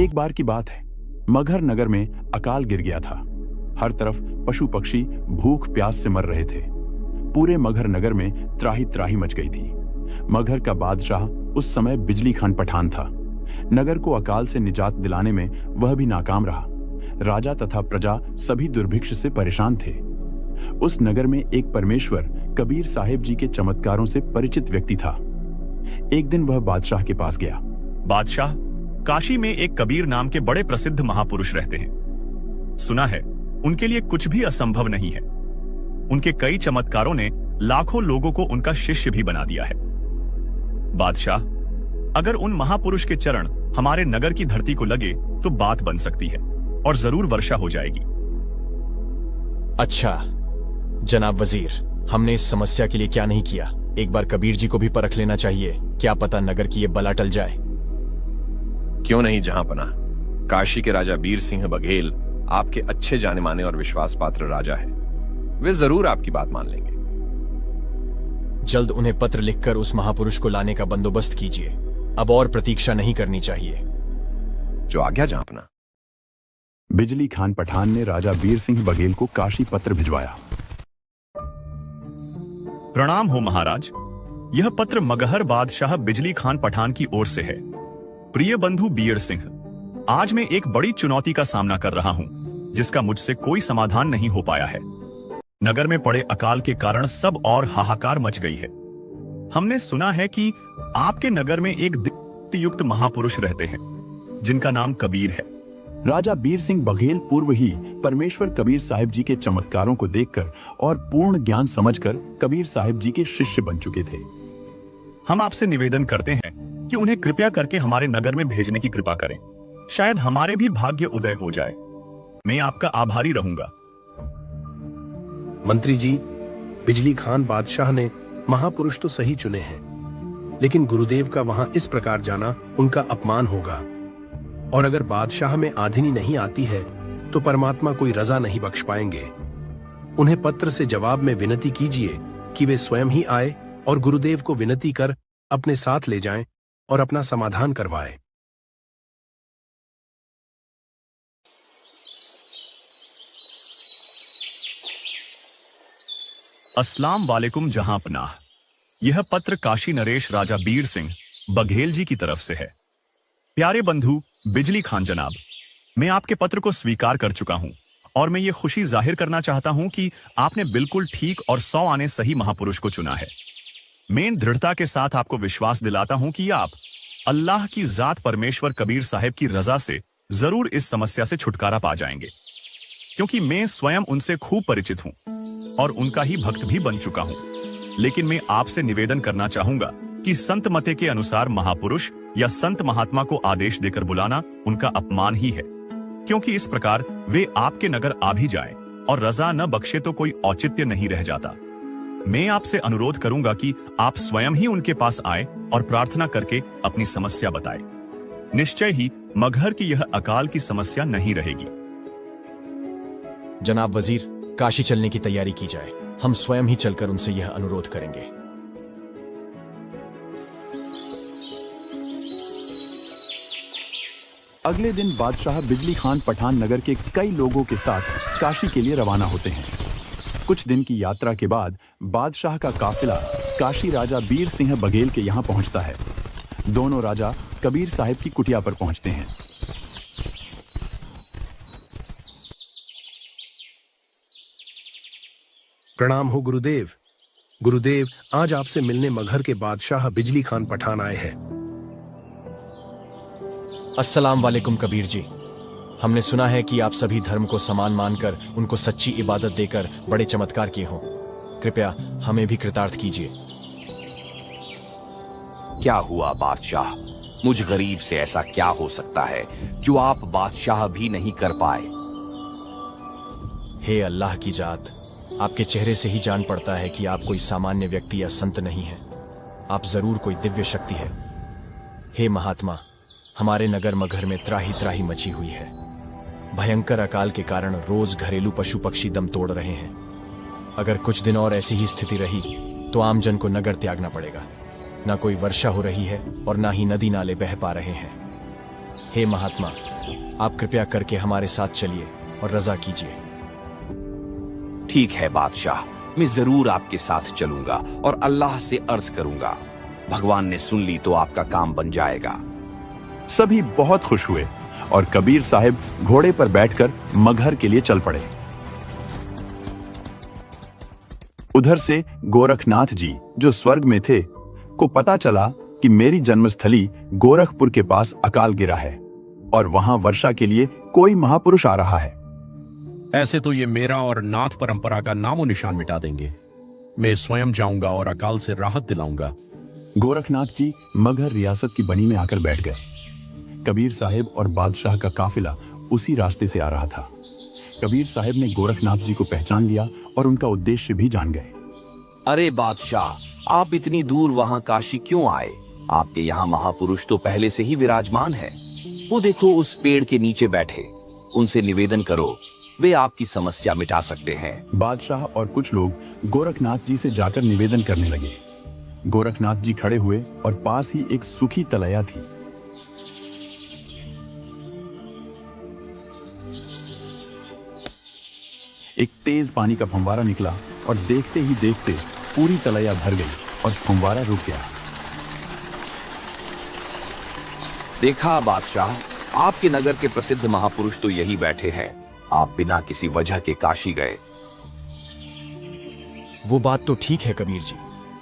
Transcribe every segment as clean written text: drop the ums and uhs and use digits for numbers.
एक बार की बात है, मगहर नगर में अकाल गिर गया था। हर तरफ पशु पक्षी भूख प्यास से मर रहे थे। पूरे मगहर नगर में त्राही त्राही मच गई थी। मगहर का बादशाह उस समय बिजली खान पठान था। नगर को अकाल से निजात दिलाने में वह भी नाकाम रहा। राजा तथा प्रजा सभी दुर्भिक्ष से परेशान थे। उस नगर में एक परमेश्वर कबीर साहिब जी के चमत्कारों से परिचित व्यक्ति था। एक दिन वह बादशाह के पास गया। बादशाह, काशी में एक कबीर नाम के बड़े प्रसिद्ध महापुरुष रहते हैं। सुना है उनके लिए कुछ भी असंभव नहीं है। उनके कई चमत्कारों ने लाखों लोगों को उनका शिष्य भी बना दिया है। बादशाह, अगर उन महापुरुष के चरण हमारे नगर की धरती को लगे तो बात बन सकती है और जरूर वर्षा हो जाएगी। अच्छा जनाब वजीर, हमने इस समस्या के लिए क्या नहीं किया। एक बार कबीर जी को भी परख लेना चाहिए, क्या पता नगर की ये बला टल जाए। क्यों नहीं जहांपनाह, काशी के राजा बीर सिंह बघेल आपके अच्छे जाने माने और विश्वास पात्र राजा है। वे जरूर आपकी बात मान लेंगे। जल्द उन्हें पत्र लिखकर उस महापुरुष को लाने का बंदोबस्त कीजिए। अब और प्रतीक्षा नहीं करनी चाहिए। जो आज्ञा जहांपनाह। बिजली खान पठान ने राजा बीर सिंह बघेल को काशी पत्र भिजवाया। प्रणाम हो महाराज। यह पत्र मगहर बादशाह बिजली खान पठान की ओर से है। प्रिय बंधु बीर सिंह, आज मैं एक बड़ी चुनौती का सामना कर रहा हूं, जिसका मुझसे कोई समाधान नहीं हो पाया है। नगर में पड़े अकाल के कारण सब और हाहाकार मच गई है। हमने सुना है कि आपके नगर में एक दिव्ययुक्त महापुरुष रहते हैं, जिनका नाम कबीर है। राजा बीर सिंह बघेल पूर्व ही परमेश्वर कबीर साहिब जी के चमत्कारों को देखकर और पूर्ण ज्ञान समझकर कबीर साहिब जी के शिष्य बन चुके थे। हम आपसे निवेदन करते हैं कि उन्हें कृपया करके हमारे नगर में भेजने की कृपा करें। शायद हमारे भी भाग्य उदय हो जाए। मैं आपका आभारी रहूंगा। मंत्री जी, बिजली खान बादशाह ने महापुरुष तो सही चुने हैं, लेकिन गुरुदेव का वहां इस प्रकार जाना उनका अपमान होगा। और अगर बादशाह में आधिनी नहीं आती है तो परमात्मा कोई रजा नहीं बख्श पाएंगे। उन्हें पत्र से जवाब में विनती कीजिए कि वे स्वयं ही आए और गुरुदेव को विनती कर अपने साथ ले जाएं और अपना समाधान करवाएं। अस्सलाम वालेकुम जहांपनाह। यह पत्र काशी नरेश राजा बीर सिंह बघेल जी की तरफ से है। प्यारे बंधु बिजली खान जनाब, मैं आपके पत्र को स्वीकार कर चुका हूं और मैं ये खुशी जाहिर करना चाहता हूं कि आपने बिल्कुल ठीक और 100 आने सही महापुरुष को चुना है। मैं दृढ़ता के साथ आपको विश्वास दिलाता हूं कि आप अल्लाह की जात परमेश्वर कबीर साहिब की रजा से जरूर इस समस्या से छुटकारा पा जाएंगे, क्योंकि मैं स्वयं उनसे खूब परिचित हूं और उनका ही भक्त भी बन चुका हूं। लेकिन मैं आपसे निवेदन करना चाहूंगा कि संत मते के अनुसार महापुरुष या संत महात्मा को आदेश देकर बुलाना उनका अपमान ही है, क्योंकि इस प्रकार वे आपके नगर आ भी जाएं और रजा न बख्शे तो कोई औचित्य नहीं रह जाता। मैं आपसे अनुरोध करूंगा कि आप स्वयं ही उनके पास आए और प्रार्थना करके अपनी समस्या बताएं। निश्चय ही मगहर की यह अकाल की समस्या नहीं रहेगी। जनाब वजीर, काशी चलने की तैयारी की जाए। हम स्वयं ही चलकर उनसे यह अनुरोध करेंगे। अगले दिन बादशाह बिजली खान पठान नगर के कई लोगों के साथ काशी के लिए रवाना होते हैं। कुछ दिन की यात्रा के बाद बादशाह का काफिला काशी राजा बीर सिंह बघेल के यहाँ पहुंचता है। दोनों राजा कबीर साहिब की कुटिया पर पहुंचते हैं। प्रणाम हो गुरुदेव। गुरुदेव, आज आपसे मिलने मगहर के बादशाह बिजली खान पठान आए हैं। अस्सलाम वालेकुम कबीर जी। हमने सुना है कि आप सभी धर्म को समान मानकर उनको सच्ची इबादत देकर बड़े चमत्कार किए हों। कृपया हमें भी कृतार्थ कीजिए। क्या हुआ बादशाह? मुझ गरीब से ऐसा क्या हो सकता है जो आप बादशाह भी नहीं कर पाए? हे अल्लाह की जात, आपके चेहरे से ही जान पड़ता है कि आप कोई सामान्य व्यक्ति या संत नहीं है। आप जरूर कोई दिव्य शक्ति है। हे महात्मा, हमारे नगर मगहर में त्राही त्राही मची हुई है। भयंकर अकाल के कारण रोज घरेलू पशु पक्षी दम तोड़ रहे हैं। अगर कुछ दिन और ऐसी ही स्थिति रही तो आमजन को नगर त्यागना पड़ेगा। न कोई वर्षा हो रही है और न ही नदी नाले बह पा रहे हैं। हे महात्मा, आप कृपया करके हमारे साथ चलिए और रजा कीजिए। ठीक है बादशाह, मैं जरूर आपके साथ चलूंगा और अल्लाह से अर्ज करूंगा। भगवान ने सुन ली तो आपका काम बन जाएगा। सभी बहुत खुश हुए और कबीर साहब घोड़े पर बैठकर मगहर के लिए चल पड़े। उधर से गोरखनाथ जी, जो स्वर्ग में थे, को पता चला कि मेरी जन्मस्थली गोरखपुर के पास अकाल गिरा है और वहां वर्षा के लिए कोई महापुरुष आ रहा है। ऐसे तो ये मेरा और नाथ परंपरा का नामो निशान मिटा देंगे। मैं स्वयं जाऊंगा और अकाल से राहत दिलाऊंगा। गोरखनाथ जी मगहर रियासत की बनी में आकर बैठ गए। कबीर साहब और बादशाह का काफिला उसी रास्ते से आ रहा था। कबीर साहब ने गोरखनाथ जी को पहचान लिया और उनका उद्देश्य भी जान गए। अरे बादशाह, आप इतनी दूर वहां काशी क्यों आए? आपके यहाँ महापुरुष तो पहले से ही विराजमान है। वो देखो उस पेड़ के नीचे बैठे, उनसे निवेदन करो, वे आपकी समस्या मिटा सकते हैं। बादशाह और कुछ लोग गोरखनाथ जी से जाकर निवेदन करने लगे। गोरखनाथ जी खड़े हुए और पास ही एक सूखी तलैया थी। एक तेज पानी का फंवारा निकला और देखते ही देखते पूरी तलैया भर गई और फंवारा रुक गया। देखा बादशाह, आपके नगर के प्रसिद्ध महापुरुष तो यही बैठे हैं। आप बिना किसी वजह के काशी गए। वो बात तो ठीक है कबीर जी,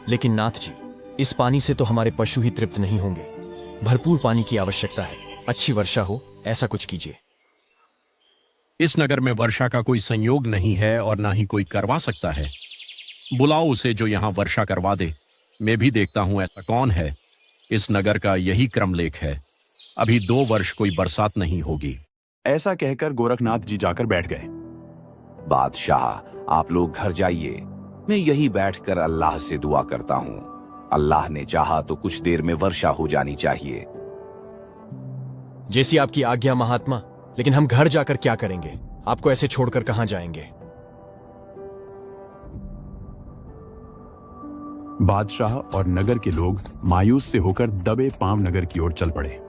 लेकिन नाथ जी, इस पानी से तो हमारे पशु ही तृप्त नहीं होंगे। भरपूर पानी की आवश्यकता है। अच्छी वर्षा हो, ऐसा कुछ कीजिए। इस नगर में वर्षा का कोई संयोग नहीं है और ना ही कोई करवा सकता है। बुलाओ उसे जो यहाँ वर्षा करवा दे। मैं भी देखता हूं ऐसा कौन है। इस नगर का यही क्रमलेख है। अभी 2 वर्ष कोई बरसात नहीं होगी। ऐसा कहकर गोरखनाथ जी जाकर बैठ गए। बादशाह, आप लोग घर जाइए। मैं यही बैठकर अल्लाह से दुआ करता हूँ। अल्लाह ने चाहा तो कुछ देर में वर्षा हो जानी चाहिए। जैसी आपकी आज्ञा महात्मा, लेकिन हम घर जाकर क्या करेंगे? आपको ऐसे छोड़कर कहां जाएंगे? बादशाह और नगर के लोग मायूस से होकर दबे पांव नगर की ओर चल पड़े।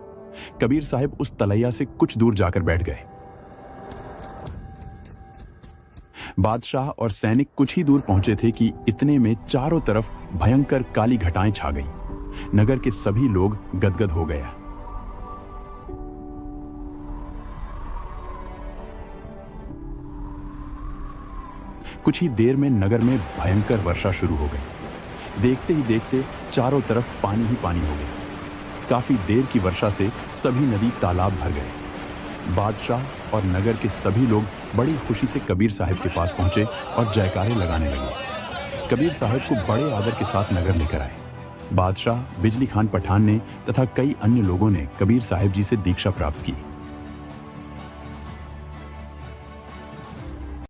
कबीर साहब उस तलैया से कुछ दूर जाकर बैठ गए। बादशाह और सैनिक कुछ ही दूर पहुंचे थे कि इतने में चारों तरफ भयंकर काली घटाएं छा गई। नगर के सभी लोग गदगद हो गए। कुछ ही देर में नगर में भयंकर वर्षा शुरू हो गई। देखते ही देखते चारों तरफ पानी ही पानी हो गया। काफी देर की वर्षा से सभी नदी तालाब भर गए। बादशाह और नगर के सभी लोग बड़ी खुशी से कबीर साहब के पास पहुंचे और जयकारे लगाने लगे। कबीर साहब को बड़े आदर के साथ नगर लेकर आए। बादशाह, बिजली खान पठान ने तथा कई अन्य लोगों ने कबीर साहब जी से दीक्षा प्राप्त की।